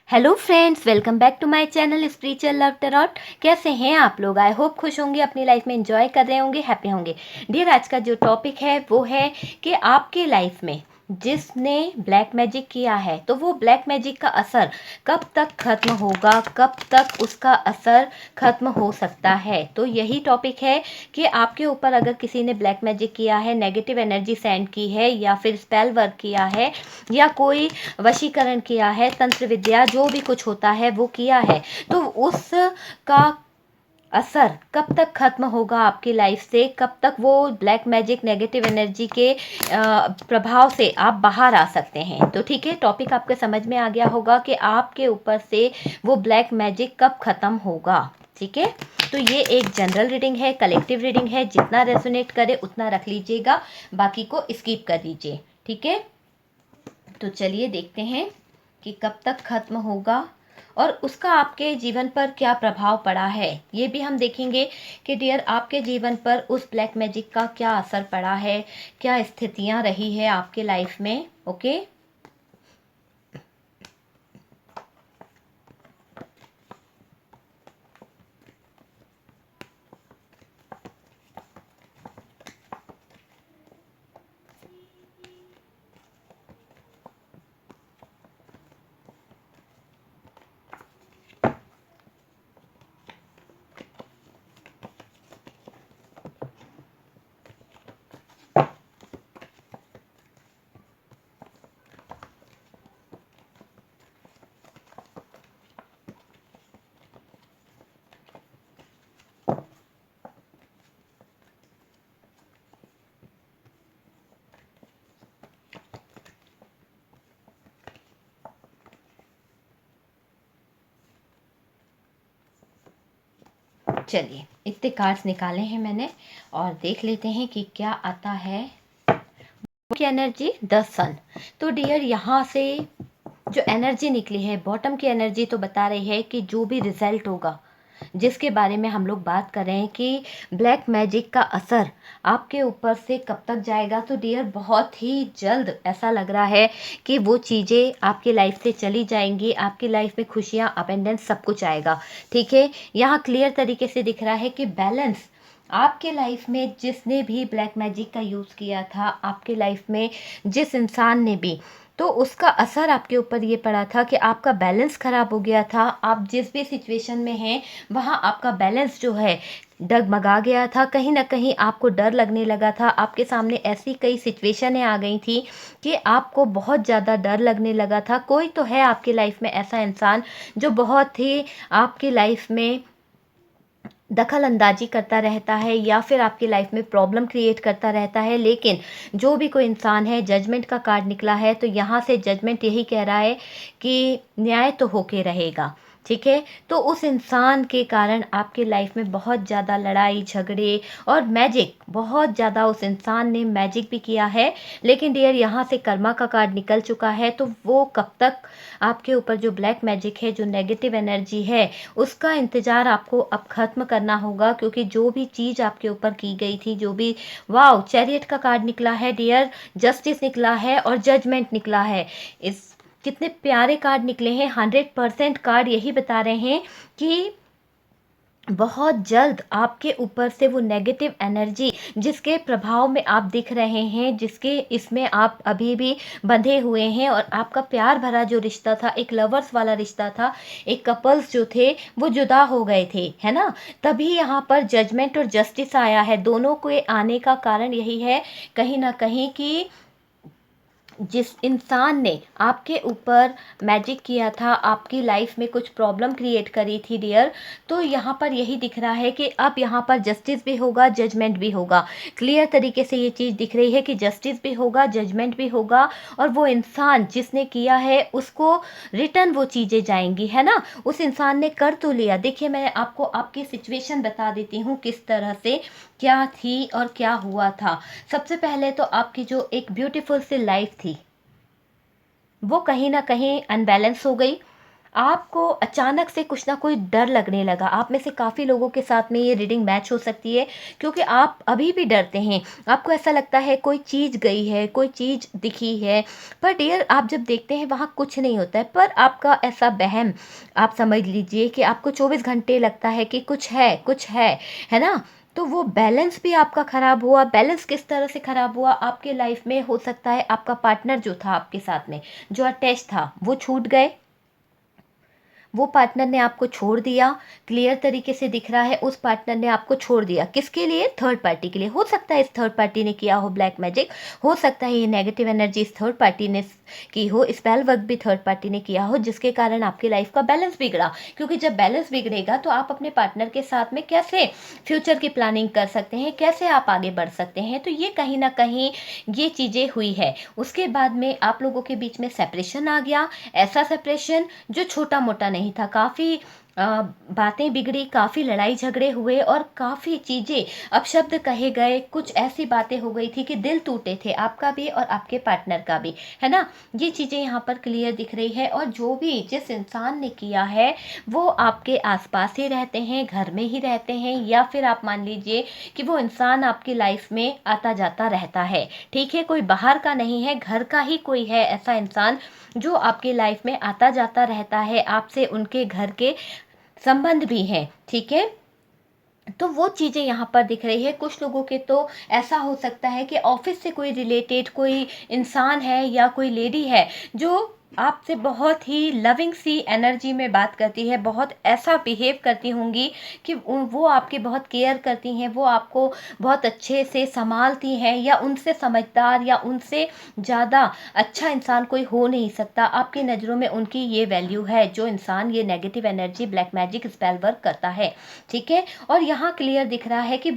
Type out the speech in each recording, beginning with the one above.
Hello friends, welcome back to my channel spiritual love tarot. कैसे हैं आप लोग? आई होप खुश होंगे, अपनी लाइफ में एंजॉय कर रहे होंगे, हैप्पी होंगे। डियर, आज का जो टॉपिक है वो है कि आपके लाइफ में जिसने ब्लैक मैजिक किया है तो वो ब्लैक मैजिक का असर कब तक खत्म होगा, कब तक उसका असर खत्म हो सकता है। तो यही टॉपिक है कि आपके ऊपर अगर किसी ने ब्लैक मैजिक किया है, नेगेटिव एनर्जी सेंड की है, या फिर स्पेल वर्क किया है, या कोई वशीकरण किया है, तंत्र विद्या जो भी कुछ होता है वो किया है, तो उसका असर कब तक खत्म होगा आपकी लाइफ से, कब तक वो ब्लैक मैजिक नेगेटिव एनर्जी के प्रभाव से आप बाहर आ सकते हैं। तो ठीक है, टॉपिक आपके समझ में आ गया होगा कि आपके ऊपर से वो ब्लैक मैजिक कब खत्म होगा। ठीक है, तो ये एक जनरल रीडिंग है, कलेक्टिव रीडिंग है, जितना रेजोनेट करे उतना रख लीजिएगा, बाकी को स्किप कर दीजिए। ठीक है, तो चलिए देखते हैं कि कब तक खत्म होगा और उसका आपके जीवन पर क्या प्रभाव पड़ा है। ये भी हम देखेंगे कि डियर, आपके जीवन पर उस ब्लैक मैजिक का क्या असर पड़ा है, क्या स्थितियां रही है आपके लाइफ में। ओके, चलिए इतने कार्ड्स निकाले हैं मैंने और देख लेते हैं कि क्या आता है। की एनर्जी 10 सन। तो डियर, यहाँ से जो एनर्जी निकली है, बॉटम की एनर्जी तो बता रही है कि जो भी रिजल्ट होगा, जिसके बारे में हम लोग बात कर रहे हैं कि ब्लैक मैजिक का असर आपके ऊपर से कब तक जाएगा, तो डियर बहुत ही जल्द ऐसा लग रहा है कि वो चीज़ें आपकी लाइफ से चली जाएंगी, आपकी लाइफ में खुशियाँ, अपेंडेंस, सब कुछ आएगा। ठीक है, यहाँ क्लियर तरीके से दिख रहा है कि बैलेंस आपके लाइफ में जिसने भी ब्लैक मैजिक का यूज़ किया था, आपके लाइफ में जिस इंसान ने भी, तो उसका असर आपके ऊपर ये पड़ा था कि आपका बैलेंस ख़राब हो गया था। आप जिस भी सिचुएशन में हैं वहाँ आपका बैलेंस जो है डगमगा गया था, कहीं ना कहीं आपको डर लगने लगा था। आपके सामने ऐसी कई सिचुएशनें आ गई थी कि आपको बहुत ज़्यादा डर लगने लगा था। कोई तो है आपकी लाइफ में ऐसा इंसान जो बहुत ही आपकी लाइफ में दखल अंदाजी करता रहता है, या फिर आपकी लाइफ में प्रॉब्लम क्रिएट करता रहता है। लेकिन जो भी कोई इंसान है, जजमेंट का कार्ड निकला है, तो यहाँ से जजमेंट यही कह रहा है कि न्याय तो होके रहेगा। ठीक है, तो उस इंसान के कारण आपकी लाइफ में बहुत ज़्यादा लड़ाई झगड़े और मैजिक, बहुत ज़्यादा उस इंसान ने मैजिक भी किया है। लेकिन डियर, यहाँ से कर्मा का कार्ड निकल चुका है, तो वो कब तक आपके ऊपर जो ब्लैक मैजिक है, जो नेगेटिव एनर्जी है, उसका इंतज़ार आपको अब ख़त्म करना होगा। क्योंकि जो भी चीज़ आपके ऊपर की गई थी, जो भी, वाओ, चैरियट का कार्ड निकला है डियर, जस्टिस निकला है और जजमेंट निकला है। इस कितने प्यारे कार्ड निकले हैं। 100% कार्ड यही बता रहे हैं कि बहुत जल्द आपके ऊपर से वो नेगेटिव एनर्जी, जिसके प्रभाव में आप दिख रहे हैं, जिसके इसमें आप अभी भी बंधे हुए हैं, और आपका प्यार भरा जो रिश्ता था, एक लवर्स वाला रिश्ता था, एक कपल्स जो थे वो जुदा हो गए थे, है ना। तभी यहाँ पर जजमेंट और जस्टिस आया है। दोनों के आने का कारण यही है कहीं ना कहीं कि जिस इंसान ने आपके ऊपर मैजिक किया था, आपकी लाइफ में कुछ प्रॉब्लम क्रिएट करी थी डियर, तो यहाँ पर यही दिख रहा है कि अब यहाँ पर जस्टिस भी होगा, जजमेंट भी होगा। क्लियर तरीके से ये चीज़ दिख रही है कि जस्टिस भी होगा, जजमेंट भी होगा, और वो इंसान जिसने किया है उसको रिटर्न वो चीज़ें जाएंगी, है ना। उस इंसान ने कर तो लिया। देखिए, मैं आपको आपकी सिचुएशन बता देती हूँ किस तरह से क्या थी और क्या हुआ था। सबसे पहले तो आपकी जो एक ब्यूटीफुल सी लाइफ थी वो कहीं ना कहीं अनबैलेंस हो गई। आपको अचानक से कुछ ना कोई डर लगने लगा। आप में से काफ़ी लोगों के साथ में ये रीडिंग मैच हो सकती है, क्योंकि आप अभी भी डरते हैं। आपको ऐसा लगता है कोई चीज़ गई है, कोई चीज़ दिखी है, पर डियर आप जब देखते हैं वहाँ कुछ नहीं होता है। पर आपका ऐसा वहम, आप समझ लीजिए कि आपको 24 घंटे लगता है कि कुछ है ना? तो वो बैलेंस भी आपका ख़राब हुआ। बैलेंस किस तरह से ख़राब हुआ? आपके लाइफ में हो सकता है आपका पार्टनर जो था आपके साथ में, जो अटैच था, वो छूट गए, वो पार्टनर ने आपको छोड़ दिया। क्लियर तरीके से दिख रहा है उस पार्टनर ने आपको छोड़ दिया। किसके लिए? थर्ड पार्टी के लिए। हो सकता है इस थर्ड पार्टी ने किया हो ब्लैक मैजिक, हो सकता है ये नेगेटिव एनर्जी इस थर्ड पार्टी ने की हो, स्पेल वर्क भी थर्ड पार्टी ने किया हो, जिसके कारण आपकी लाइफ का बैलेंस बिगड़ा। क्योंकि जब बैलेंस बिगड़ेगा तो आप अपने पार्टनर के साथ में कैसे फ्यूचर की प्लानिंग कर सकते हैं, कैसे आप आगे बढ़ सकते हैं? तो ये कहीं ना कहीं ये चीज़ें हुई है। उसके बाद में आप लोगों के बीच में सेपरेशन आ गया। ऐसा सेपरेशन जो छोटा मोटा नहीं था, काफ़ी बातें बिगड़ी, काफ़ी लड़ाई झगड़े हुए और काफ़ी चीज़ें अपशब्द कहे गए। कुछ ऐसी बातें हो गई थी कि दिल टूटे थे, आपका भी और आपके पार्टनर का भी, है ना? ये चीज़ें यहाँ पर क्लियर दिख रही है। और जो भी जिस इंसान ने किया है वो आपके आसपास ही रहते हैं, घर में ही रहते हैं, या फिर आप मान लीजिए कि वो इंसान आपकी लाइफ में आता जाता रहता है। ठीक है, कोई बाहर का नहीं है, घर का ही कोई है ऐसा इंसान जो आपकी लाइफ में आता जाता रहता है। आपसे उनके घर के संबंध भी हैं, ठीक है? तो वो चीज़ें यहाँ पर दिख रही है। कुछ लोगों के तो ऐसा हो सकता है कि ऑफिस से कोई रिलेटेड कोई इंसान है या कोई लेडी है जो आपसे बहुत ही लविंग सी एनर्जी में बात करती है, बहुत ऐसा बिहेव करती होंगी कि वो आपकी बहुत केयर करती हैं, वो आपको बहुत अच्छे से संभालती हैं, या उनसे समझदार या उनसे ज़्यादा अच्छा इंसान कोई हो नहीं सकता। आपकी नज़रों में उनकी ये वैल्यू है, जो इंसान ये negative energy black magic spell work करता है, ठीक है? और यहाँ क्लियर दिख रहा है कि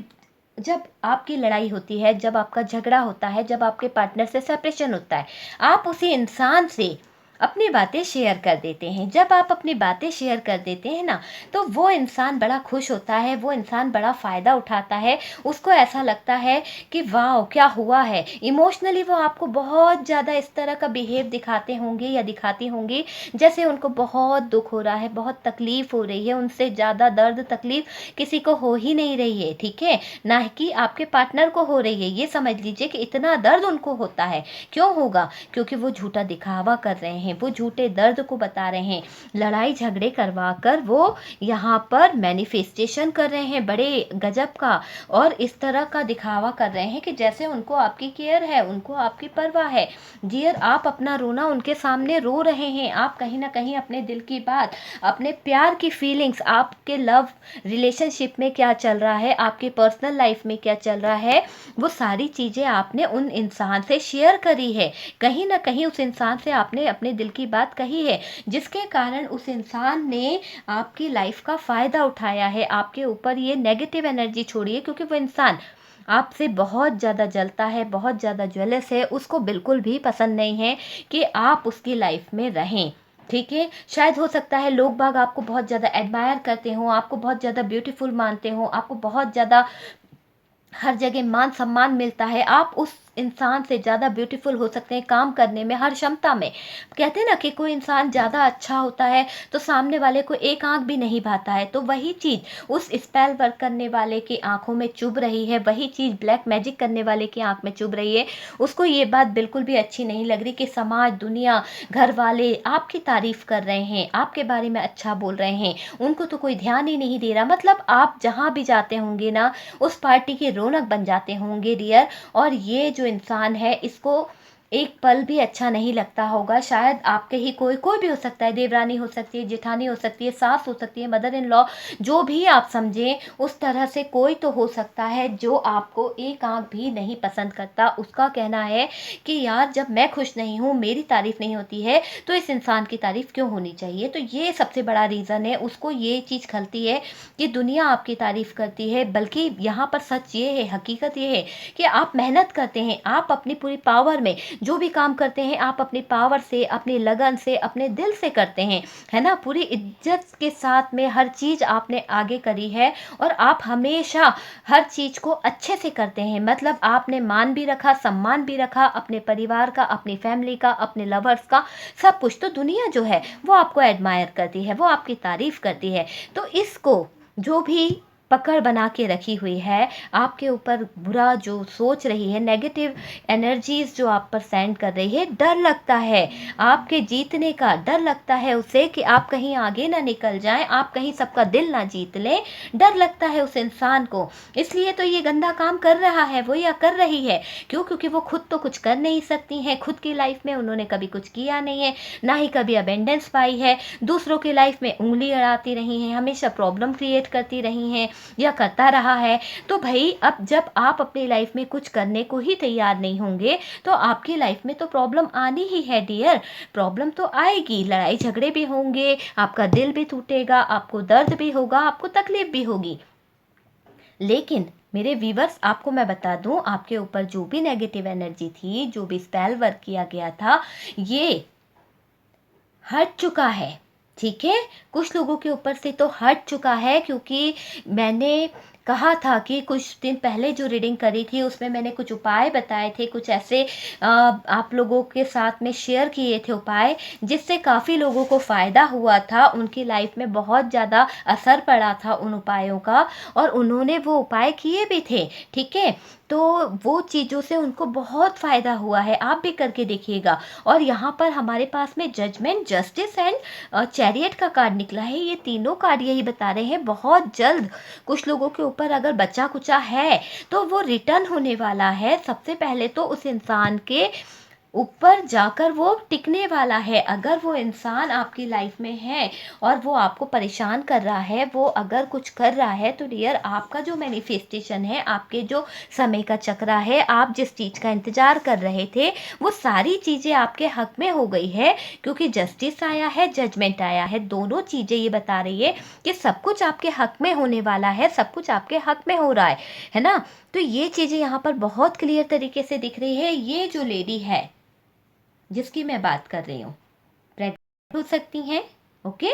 जब आपकी लड़ाई होती है, जब आपका झगड़ा होता है, जब आपके पार्टनर से सेपरेशन होता है, आप उसी इंसान से अपनी बातें शेयर कर देते हैं। जब आप अपनी बातें शेयर कर देते हैं ना, तो वो इंसान बड़ा खुश होता है, वो इंसान बड़ा फ़ायदा उठाता है। उसको ऐसा लगता है कि वाह क्या हुआ है। इमोशनली वो आपको बहुत ज़्यादा इस तरह का बिहेव दिखाते होंगे या दिखाती होंगी जैसे उनको बहुत दुख हो रहा है, बहुत तकलीफ़ हो रही है। उनसे ज़्यादा दर्द तकलीफ़ किसी को हो ही नहीं रही है, ठीक है? ना कि आपके पार्टनर को हो रही है। ये समझ लीजिए कि इतना दर्द उनको होता है। क्यों होगा? क्योंकि वो झूठा दिखावा कर रहे हैं, वो झूठे दर्द को बता रहे हैं। लड़ाई झगड़े करवा कर वो यहाँ पर मैनिफेस्टेशन कर रहे हैं बड़े गजब का, और इस तरह का दिखावा कर रहे हैं कि जैसे उनको आपकी केयर है, उनको आपकी परवाह है। डियर, आप अपना रोना उनके सामने रो रहे हैं। आप कहीं ना कहीं अपने दिल की बात, अपने प्यार की फीलिंग्स, आपके लव रिलेशनशिप में क्या चल रहा है, आपकी पर्सनल लाइफ में क्या चल रहा है, वो सारी चीज़ें आपने उन इंसान से शेयर करी है। कहीं ना कहीं उस इंसान से आपने अपने दिल की बात कही है, जिसके कारण उस इंसान ने आपकी लाइफ का फ़ायदा उठाया है, आपके ऊपर ये नेगेटिव एनर्जी छोड़ी है। क्योंकि वो इंसान आपसे बहुत ज़्यादा जलता है, बहुत ज़्यादा ज्वेलस है। उसको बिल्कुल भी पसंद नहीं है कि आप उसकी लाइफ में रहें, ठीक है? शायद हो सकता है लोग बाग आपको बहुत ज़्यादा एडमायर करते हों, आपको बहुत ज़्यादा ब्यूटीफुल मानते हों, आपको बहुत ज़्यादा हर जगह मान सम्मान मिलता है। आप उस इंसान से ज़्यादा ब्यूटीफुल हो सकते हैं काम करने में, हर क्षमता में। कहते हैं ना कि कोई इंसान ज़्यादा अच्छा होता है तो सामने वाले को एक आंख भी नहीं भाता है। तो वही चीज़ उस स्पेल वर्क करने वाले की आंखों में चुभ रही है, वही चीज़ ब्लैक मैजिक करने वाले की आंख में चुभ रही है। उसको ये बात बिल्कुल भी अच्छी नहीं लग रही कि समाज, दुनिया, घर वाले आपकी तारीफ कर रहे हैं, आपके बारे में अच्छा बोल रहे हैं, उनको तो कोई ध्यान ही नहीं दे रहा। मतलब आप जहाँ भी जाते होंगे ना, उस पार्टी की रौनक बन जाते होंगे डियर। और ये जो इंसान है, इसको एक पल भी अच्छा नहीं लगता होगा। शायद आपके ही कोई कोई भी हो सकता है, देवरानी हो सकती है, जेठानी हो सकती है, सास हो सकती है, मदर इन लॉ, जो भी आप समझें, उस तरह से कोई तो हो सकता है जो आपको एक आंख भी नहीं पसंद करता। उसका कहना है कि यार जब मैं खुश नहीं हूँ, मेरी तारीफ नहीं होती है, तो इस इंसान की तारीफ क्यों होनी चाहिए? तो ये सबसे बड़ा रीज़न है। उसको ये चीज़ खलती है कि दुनिया आपकी तारीफ करती है। बल्कि यहाँ पर सच ये है, हकीकत ये है कि आप मेहनत करते हैं, आप अपनी पूरी पावर में जो भी काम करते हैं आप अपनी पावर से, अपनी लगन से, अपने दिल से करते हैं, है ना। पूरी इज्जत के साथ में हर चीज़ आपने आगे करी है और आप हमेशा हर चीज़ को अच्छे से करते हैं। मतलब आपने मान भी रखा, सम्मान भी रखा अपने परिवार का, अपनी फैमिली का, अपने लवर्स का, सब कुछ। तो दुनिया जो है वो आपको एडमायर करती है, वो आपकी तारीफ करती है। तो इसको जो भी पकड़ बना के रखी हुई है, आपके ऊपर बुरा जो सोच रही है, नेगेटिव एनर्जीज जो आप पर सेंड कर रही है, डर लगता है आपके जीतने का, डर लगता है उसे कि आप कहीं आगे ना निकल जाएं, आप कहीं सबका दिल ना जीत लें, डर लगता है उस इंसान को। इसलिए तो ये गंदा काम कर रहा है वो या कर रही है। क्यों? क्योंकि वो खुद तो कुछ कर नहीं सकती हैं, खुद की लाइफ में उन्होंने कभी कुछ किया नहीं है, ना ही कभी अबेंडेंस पाई है, दूसरों की लाइफ में उंगली अड़ाती रही हैं, हमेशा प्रॉब्लम क्रिएट करती रही हैं या करता रहा है। तो भाई अब जब आप अपनी लाइफ में कुछ करने को ही तैयार नहीं होंगे तो आपकी लाइफ में तो प्रॉब्लम आनी ही है डियर। प्रॉब्लम तो आएगी, लड़ाई झगड़े भी होंगे, आपका दिल भी टूटेगा, आपको दर्द भी होगा, आपको तकलीफ भी होगी। लेकिन मेरे व्यूवर्स, आपको मैं बता दूं, आपके ऊपर जो भी नेगेटिव एनर्जी थी, जो भी स्पेल वर्क किया गया था, ये हट चुका है। ठीक है, कुछ लोगों के ऊपर से तो हट चुका है, क्योंकि मैंने कहा था कि कुछ दिन पहले जो रीडिंग करी थी उसमें मैंने कुछ उपाय बताए थे, कुछ ऐसे आप लोगों के साथ में शेयर किए थे उपाय, जिससे काफ़ी लोगों को फ़ायदा हुआ था, उनकी लाइफ में बहुत ज़्यादा असर पड़ा था उन उपायों का, और उन्होंने वो उपाय किए भी थे। ठीक है, तो वो चीज़ों से उनको बहुत फ़ायदा हुआ है, आप भी करके देखिएगा। और यहाँ पर हमारे पास में जजमेंट, जस्टिस एंड चैरियट का कार्ड निकला है। ये तीनों कार्ड यही बता रहे हैं बहुत जल्द कुछ लोगों के ऊपर अगर बचा कुचा है तो वो रिटर्न होने वाला है। सबसे पहले तो उस इंसान के ऊपर जाकर वो टिकने वाला है। अगर वो इंसान आपकी लाइफ में है और वो आपको परेशान कर रहा है, वो अगर कुछ कर रहा है, तो डियर आपका जो मैनिफेस्टेशन है, आपके जो समय का चक्रा है, आप जिस चीज़ का इंतज़ार कर रहे थे, वो सारी चीज़ें आपके हक में हो गई है, क्योंकि जस्टिस आया है, जजमेंट आया है। दोनों चीज़ें ये बता रही है कि सब कुछ आपके हक में होने वाला है, सब कुछ आपके हक में हो रहा है ना। तो ये चीज़ें यहाँ पर बहुत क्लियर तरीके से दिख रही है। ये जो लेडी है जिसकी मैं बात कर रही हूँ, प्रेग्नेंट हो सकती हैं। ओके,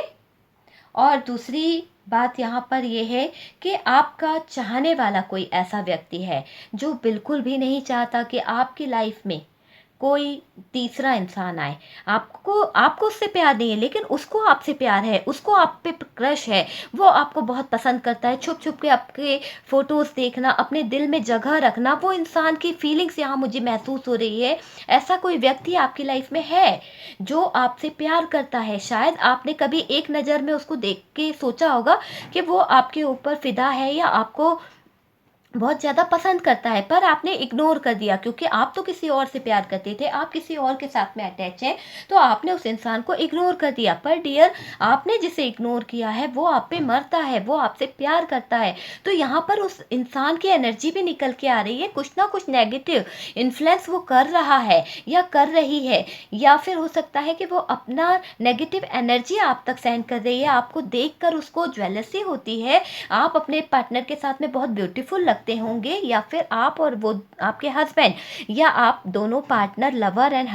और दूसरी बात यहाँ पर यह है कि आपका चाहने वाला कोई ऐसा व्यक्ति है जो बिल्कुल भी नहीं चाहता कि आपकी लाइफ में कोई तीसरा इंसान आए। आपको उससे प्यार नहीं है, लेकिन उसको आपसे प्यार है, उसको आप पे क्रश है, वो आपको बहुत पसंद करता है। छुप छुप के आपके फ़ोटोज़ देखना, अपने दिल में जगह रखना, वो इंसान की फीलिंग्स यहाँ मुझे महसूस हो रही है। ऐसा कोई व्यक्ति आपकी लाइफ में है जो आपसे प्यार करता है। शायद आपने कभी एक नज़र में उसको देख के सोचा होगा कि वो आपके ऊपर फ़िदा है या आपको बहुत ज़्यादा पसंद करता है, पर आपने इग्नोर कर दिया, क्योंकि आप तो किसी और से प्यार करते थे, आप किसी और के साथ में अटैच हैं, तो आपने उस इंसान को इग्नोर कर दिया। पर डियर, आपने जिसे इग्नोर किया है वो आप पे मरता है, वो आपसे प्यार करता है। तो यहाँ पर उस इंसान की एनर्जी भी निकल के आ रही है, कुछ ना कुछ नेगेटिव इन्फ्लुएंस वो कर रहा है या कर रही है, या फिर हो सकता है कि वो अपना नेगेटिव एनर्जी आप तक सेंड कर रही है। आपको देखकर उसको ज्वेलसी होती है, आप अपने पार्टनर के साथ में बहुत ब्यूटीफुल लगते होंगे, या फिर आप और वो आपके हस्बैंड, या आप दोनों पार्टनर, लवर एंड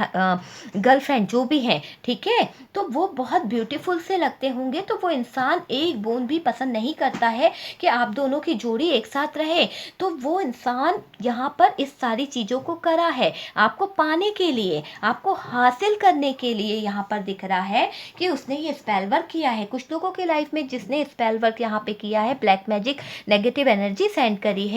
गर्लफ्रेंड जो भी हैं, ठीक है, तो वो बहुत ब्यूटीफुल से लगते होंगे। तो वो इंसान एक बूंद भी पसंद नहीं करता है कि आप दोनों की जोड़ी एक साथ रहे। तो वो इंसान यहाँ पर इस सारी चीज़ों को करा है आपको पाने के लिए, आपको हासिल करने के लिए। यहाँ पर दिख रहा है कि उसने ये स्पेल वर्क किया है। कुछ लोगों की लाइफ में जिसने स्पेल वर्क यहाँ पे किया है, black magic, negative energy send करी है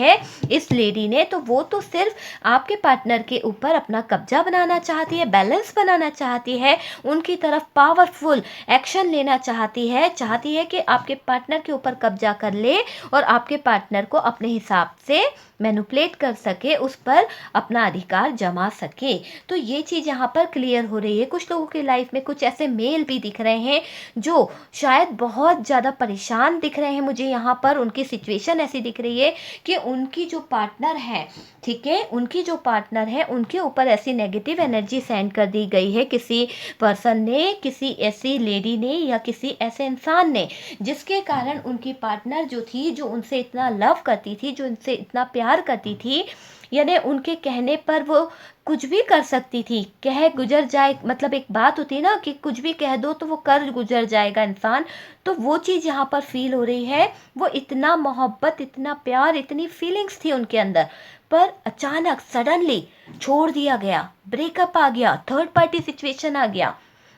इस लेडी ने, तो वो तो सिर्फ आपके पार्टनर के ऊपर अपना कब्जा बनाना चाहती है, बैलेंस बनाना चाहती है, उनकी तरफ पावरफुल एक्शन लेना चाहती है कि आपके पार्टनर के ऊपर कब्जा कर ले और आपके पार्टनर को अपने हिसाब से मैनिपुलेट कर सके, उस पर अपना अधिकार जमा सके। तो ये चीज़ यहाँ पर क्लियर हो रही है। कुछ लोगों की लाइफ में कुछ ऐसे मेल भी दिख रहे हैं जो शायद बहुत ज़्यादा परेशान दिख रहे हैं मुझे। यहाँ पर उनकी सिचुएशन ऐसी दिख रही है कि उनकी जो पार्टनर है, ठीक है, उनकी जो पार्टनर है उनके ऊपर ऐसी नेगेटिव एनर्जी सेंड कर दी गई है किसी पर्सन ने, किसी ऐसी लेडी ने या किसी ऐसे इंसान ने, जिसके कारण उनकी पार्टनर जो थी, जो उनसे इतना लव करती थी, जो उनसे इतना प्यार करती थी, यानी उनके कहने पर वो कुछ भी कर सकती थी, कह गुजर जाए, मतलब एक बात होती है ना कि कुछ भी कह दो तो वो कर गुजर जाएगा इंसान, तो वो चीज़ यहाँ पर फील हो रही है। वो इतना मोहब्बत, इतना प्यार, इतनी फीलिंग्स थी उनके अंदर, पर अचानक सडनली छोड़ दिया गया, ब्रेकअप आ गया, थर्ड पार्टी सिचुएशन आ गया।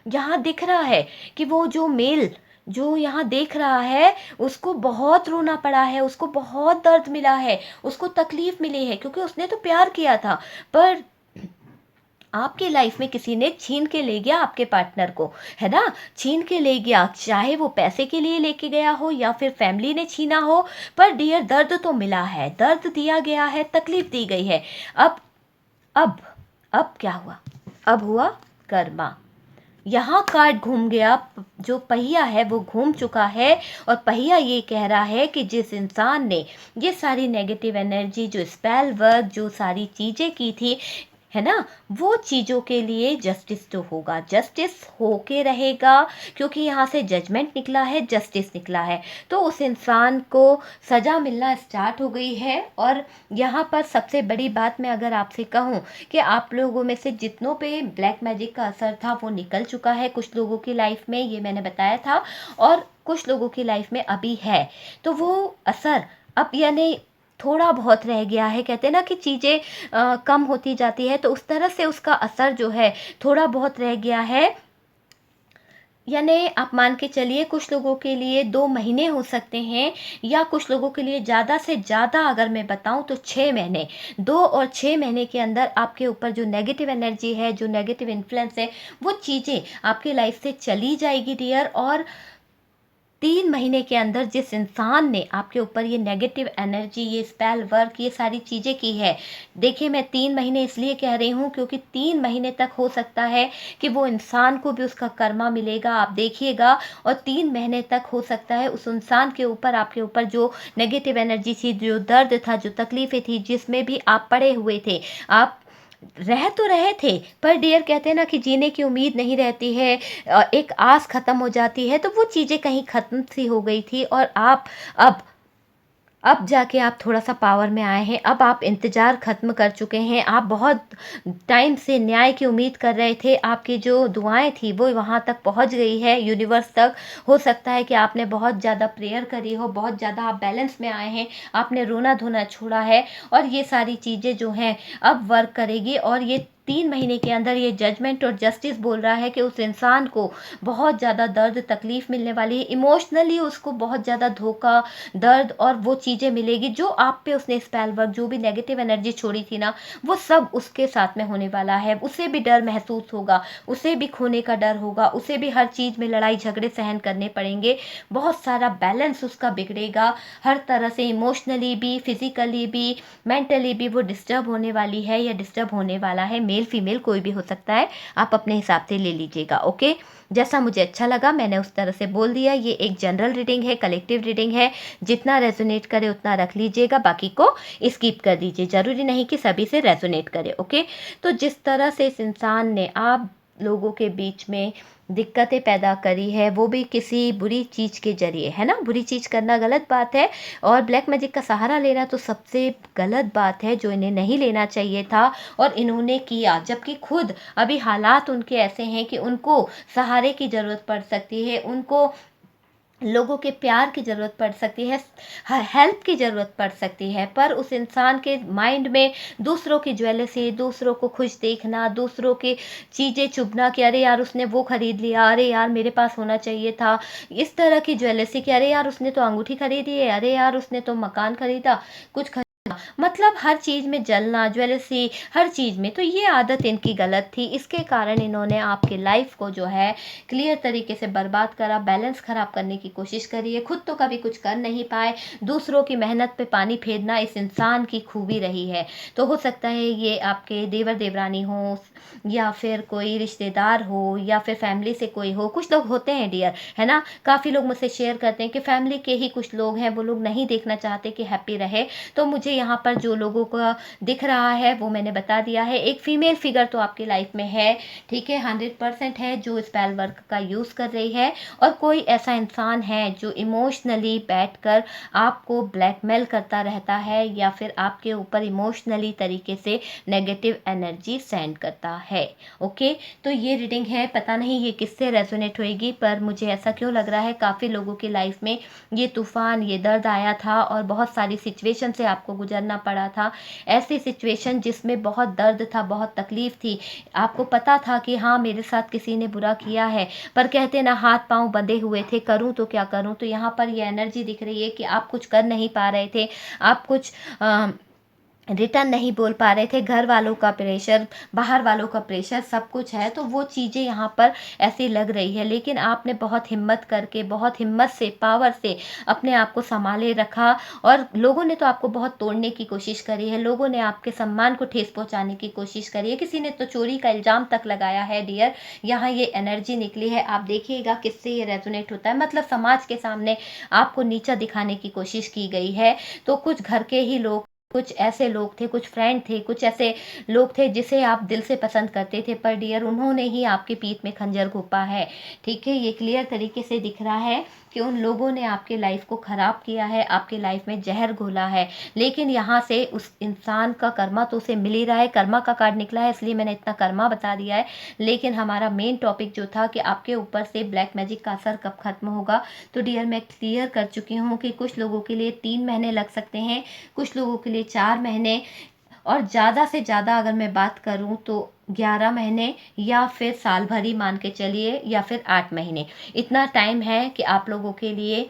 यहाँ दिख रहा है कि वो जो मेल जो यहाँ देख रहा है, उसको बहुत रोना पड़ा है, उसको बहुत दर्द मिला है, उसको तकलीफ मिली है, क्योंकि उसने तो प्यार किया था। पर आपकी लाइफ में किसी ने छीन के ले गया आपके पार्टनर को, है ना, छीन के ले गया, चाहे वो पैसे के लिए लेके गया हो या फिर फैमिली ने छीना हो, पर डियर दर्द तो मिला है, दर्द दिया गया है, तकलीफ दी गई है। अब अब अब क्या हुआ? अब हुआ कर्मा। यहाँ कार्ड घूम गया, जो पहिया है वो घूम चुका है, और पहिया ये कह रहा है कि जिस इंसान ने ये सारी नेगेटिव एनर्जी, जो स्पेल वर्क, जो सारी चीज़ें की थी, है ना, वो चीज़ों के लिए जस्टिस तो होगा, जस्टिस होके रहेगा, क्योंकि यहाँ से जजमेंट निकला है, जस्टिस निकला है, तो उस इंसान को सज़ा मिलना स्टार्ट हो गई है। और यहाँ पर सबसे बड़ी बात मैं अगर आपसे कहूँ कि आप लोगों में से जितनों पे ब्लैक मैजिक का असर था वो निकल चुका है, कुछ लोगों की लाइफ में, ये मैंने बताया था, और कुछ लोगों की लाइफ में अभी है। तो वो असर अब यानी थोड़ा बहुत रह गया है, कहते हैं ना कि चीज़ें कम होती जाती है, तो उस तरह से उसका असर जो है थोड़ा बहुत रह गया है। यानी आप मान के चलिए कुछ लोगों के लिए 2 महीने हो सकते हैं, या कुछ लोगों के लिए ज़्यादा से ज़्यादा अगर मैं बताऊं तो 6 महीने। 2 और 6 महीने के अंदर आपके ऊपर जो नेगेटिव एनर्जी है, जो नेगेटिव इन्फ्लुएंस है, वो चीज़ें आपकी लाइफ से चली जाएगी डियर। और 3 महीने के अंदर जिस इंसान ने आपके ऊपर ये नेगेटिव एनर्जी, ये स्पेल वर्क, ये सारी चीज़ें की है, देखिए मैं 3 महीने इसलिए कह रही हूँ क्योंकि 3 महीने तक हो सकता है कि वो इंसान को भी उसका कर्मा मिलेगा, आप देखिएगा। और 3 महीने तक हो सकता है उस इंसान के ऊपर, आपके ऊपर जो नेगेटिव एनर्जी थी, जो दर्द था, जो तकलीफ़ें थी, जिसमें भी आप पड़े हुए थे, आप रह तो रहे थे, पर डियर कहते हैं ना कि जीने की उम्मीद नहीं रहती है, एक आस ख़त्म हो जाती है, तो वो चीज़ें कहीं ख़त्म सी हो गई थी। और आप अब अब जाके आप थोड़ा-सा पावर में आए हैं, अब आप इंतज़ार ख़त्म कर चुके हैं, आप बहुत टाइम से न्याय की उम्मीद कर रहे थे, आपकी जो दुआएँ थी वो वहाँ तक पहुँच गई है, यूनिवर्स तक। हो सकता है कि आपने बहुत ज़्यादा प्रेयर करी हो, बहुत ज़्यादा आप बैलेंस में आए हैं, आपने रोना-धोना छोड़ा है, और ये सारी चीज़ें जो हैं अब वर्क करेगी। और ये 3 महीने के अंदर ये जजमेंट और जस्टिस बोल रहा है कि उस इंसान को बहुत ज़्यादा दर्द, तकलीफ़ मिलने वाली है, इमोशनली उसको बहुत ज़्यादा धोखा, दर्द और वो चीज़ें मिलेगी जो आप पे उसने स्पेल वर्क, जो भी नेगेटिव एनर्जी छोड़ी थी ना, वो सब उसके साथ में होने वाला है। उसे भी डर महसूस होगा, उसे भी खोने का डर होगा, उसे भी हर चीज़ में लड़ाई झगड़े सहन करने पड़ेंगे, बहुत सारा बैलेंस उसका बिगड़ेगा, हर तरह से इमोशनली भी, फिज़िकली भी, मेंटली भी वो डिस्टर्ब होने वाली है या डिस्टर्ब होने वाला है। मेल फीमेल कोई भी हो सकता है, आप अपने हिसाब से ले लीजिएगा, ओके। जैसा मुझे अच्छा लगा मैंने उस तरह से बोल दिया। ये एक जनरल रीडिंग है, कलेक्टिव रीडिंग है, जितना रेजोनेट करे उतना रख लीजिएगा, बाकी को स्किप कर दीजिए, ज़रूरी नहीं कि सभी से रेजोनेट करे, ओके। तो जिस तरह से इस इंसान ने आप लोगों के बीच में दिक्कतें पैदा करी है, वो भी किसी बुरी चीज़ के ज़रिए, है ना, बुरी चीज़ करना गलत बात है, और ब्लैक मैजिक का सहारा लेना तो सबसे गलत बात है, जो इन्हें नहीं लेना चाहिए था, और इन्होंने किया, जबकि खुद अभी हालात उनके ऐसे हैं कि उनको सहारे की ज़रूरत पड़ सकती है, उनको लोगों के प्यार की ज़रूरत पड़ सकती है, हेल्प की ज़रूरत पड़ सकती है, पर उस इंसान के माइंड में दूसरों की ज्वेलरी, दूसरों को खुश देखना, दूसरों की चीज़ें चुभना कि अरे यार उसने वो ख़रीद लिया, अरे यार मेरे पास होना चाहिए था, इस तरह की ज्वेलरी कि अरे यार उसने तो अंगूठी खरीदी है, अरे यार उसने तो मकान खरीदा, कुछ मतलब हर चीज़ में जलना, ज्वेलरी, हर चीज़ में। तो ये आदत इनकी गलत थी, इसके कारण इन्होंने आपके लाइफ को जो है क्लियर तरीके से बर्बाद करा, बैलेंस ख़राब करने की कोशिश करी है, खुद तो कभी कुछ कर नहीं पाए, दूसरों की मेहनत पे पानी फेरना इस इंसान की खूबी रही है। तो हो सकता है ये आपके देवर देवरानी हो, या फिर कोई रिश्तेदार हो, या फिर फैमिली से कोई हो, कुछ लोग होते हैं डियर, है ना, काफ़ी लोग मुझसे शेयर करते हैं कि फैमिली के ही कुछ लोग हैं, वो लोग नहीं देखना चाहते कि हैप्पी रहे। तो मुझे यहाँ पर पर जो लोगों का दिख रहा है वो मैंने बता दिया है। एक फीमेल फिगर तो आपकी लाइफ में है, ठीक है, 100% है, जो स्पेल वर्क का यूज़ कर रही है। और कोई ऐसा इंसान है जो इमोशनली बैठकर आपको ब्लैकमेल करता रहता है या फिर आपके ऊपर इमोशनली तरीके से नेगेटिव एनर्जी सेंड करता है। ओके, तो ये रीडिंग है, पता नहीं ये किससे रेजोनेट होएगी, पर मुझे ऐसा क्यों लग रहा है काफ़ी लोगों की लाइफ में ये तूफान, ये दर्द आया था और बहुत सारी सिचुएशन से आपको गुजरना पड़ा था। ऐसी सिचुएशन जिसमें बहुत दर्द था, बहुत तकलीफ थी, आपको पता था कि हाँ मेरे साथ किसी ने बुरा किया है, पर कहते ना हाथ पांव बंधे हुए थे, करूं तो क्या करूं। तो यहाँ पर ये एनर्जी दिख रही है कि आप कुछ कर नहीं पा रहे थे, आप कुछ रिटर्न नहीं बोल पा रहे थे, घर वालों का प्रेशर, बाहर वालों का प्रेशर, सब कुछ है। तो वो चीज़ें यहाँ पर ऐसी लग रही है, लेकिन आपने बहुत हिम्मत करके, बहुत हिम्मत से, पावर से अपने आप को संभाले रखा। और लोगों ने तो आपको बहुत तोड़ने की कोशिश करी है, लोगों ने आपके सम्मान को ठेस पहुँचाने की कोशिश करी है, किसी ने तो चोरी का इल्ज़ाम तक लगाया है डियर। यहाँ ये एनर्जी निकली है, आप देखिएगा किससे ये रेजोनेट होता है। मतलब समाज के सामने आपको नीचा दिखाने की कोशिश की गई है। तो कुछ घर के ही लोग, कुछ ऐसे लोग थे, कुछ फ्रेंड थे, कुछ ऐसे लोग थे जिसे आप दिल से पसंद करते थे, पर डियर उन्होंने ही आपकी पीठ में खंजर घोंपा है। ठीक है, ये क्लियर तरीके से दिख रहा है कि उन लोगों ने आपके लाइफ को ख़राब किया है, आपके लाइफ में जहर घोला है। लेकिन यहाँ से उस इंसान का कर्मा तो उसे मिल ही रहा है, कर्मा का कार्ड निकला है, इसलिए मैंने इतना कर्मा बता दिया है। लेकिन हमारा मेन टॉपिक जो था कि आपके ऊपर से ब्लैक मैजिक का असर कब खत्म होगा, तो डियर मैं क्लियर कर चुकी हूँ कि कुछ लोगों के लिए 3 महीने लग सकते हैं, कुछ लोगों के लिए 4 महीने, और ज़्यादा से ज़्यादा अगर मैं बात करूँ तो 11 महीने या फिर साल भर ही मान के चलिए, या फिर 8 महीने, इतना टाइम है कि आप लोगों के लिए।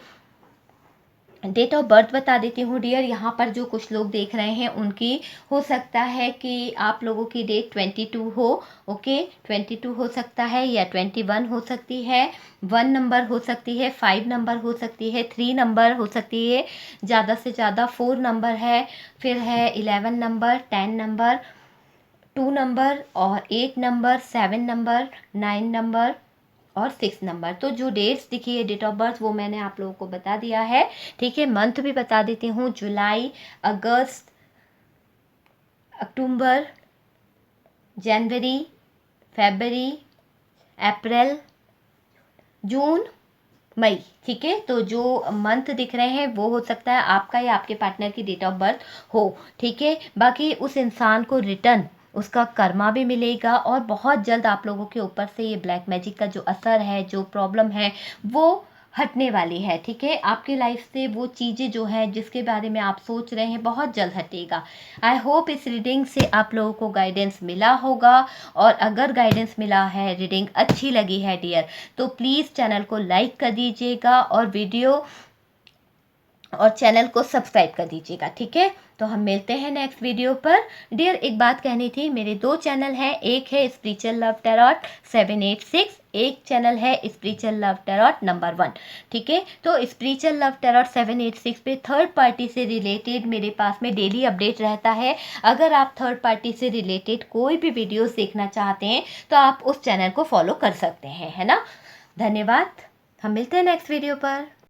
डेट ऑफ बर्थ बता देती हूँ डियर, यहाँ पर जो कुछ लोग देख रहे हैं उनकी हो सकता है कि आप लोगों की डेट 22 हो। ओके, 22 हो सकता है, या 21 हो सकती है, 1 नंबर हो सकती है, 5 नंबर हो सकती है, 3 नंबर हो सकती है, ज़्यादा से ज़्यादा 4 नंबर है, फिर है 11 नंबर, 10 नंबर, 2 नंबर और 8 नंबर, 7 नंबर, 9 नंबर और 6 नंबर। तो जो डेट्स दिखी है, डेट ऑफ बर्थ, वो मैंने आप लोगों को बता दिया है। ठीक है, मंथ भी बता देती हूँ, जुलाई, अगस्त, अक्टूबर, जनवरी, फरवरी, अप्रैल, जून, मई। ठीक है, तो जो मंथ दिख रहे हैं वो हो सकता है आपका या आपके पार्टनर की डेट ऑफ बर्थ हो। ठीक है, बाकी उस इंसान को रिटर्न उसका कर्मा भी मिलेगा, और बहुत जल्द आप लोगों के ऊपर से ये ब्लैक मैजिक का जो असर है, जो प्रॉब्लम है, वो हटने वाली है। ठीक है, आपकी लाइफ से वो चीज़ें जो हैं जिसके बारे में आप सोच रहे हैं बहुत जल्द हटेगा। आई होप इस रीडिंग से आप लोगों को गाइडेंस मिला होगा, और अगर गाइडेंस मिला है, रीडिंग अच्छी लगी है डियर, तो प्लीज़ चैनल को लाइक कर दीजिएगा और चैनल को सब्सक्राइब कर दीजिएगा। ठीक है, तो हम मिलते हैं नेक्स्ट वीडियो पर। डियर एक बात कहनी थी, मेरे 2 चैनल हैं, एक है स्पिरिचुअल लव टैरोट 786, एक चैनल है स्पिरिचुअल लव टैरोट नंबर 1। ठीक है, तो स्पिरिचुअल लव टैरोट 786 पे थर्ड पार्टी से रिलेटेड मेरे पास में डेली अपडेट रहता है। अगर आप थर्ड पार्टी से रिलेटेड कोई भी वीडियोस देखना चाहते हैं तो आप उस चैनल को फॉलो कर सकते हैं, है ना। धन्यवाद, हम मिलते हैं नेक्स्ट वीडियो पर।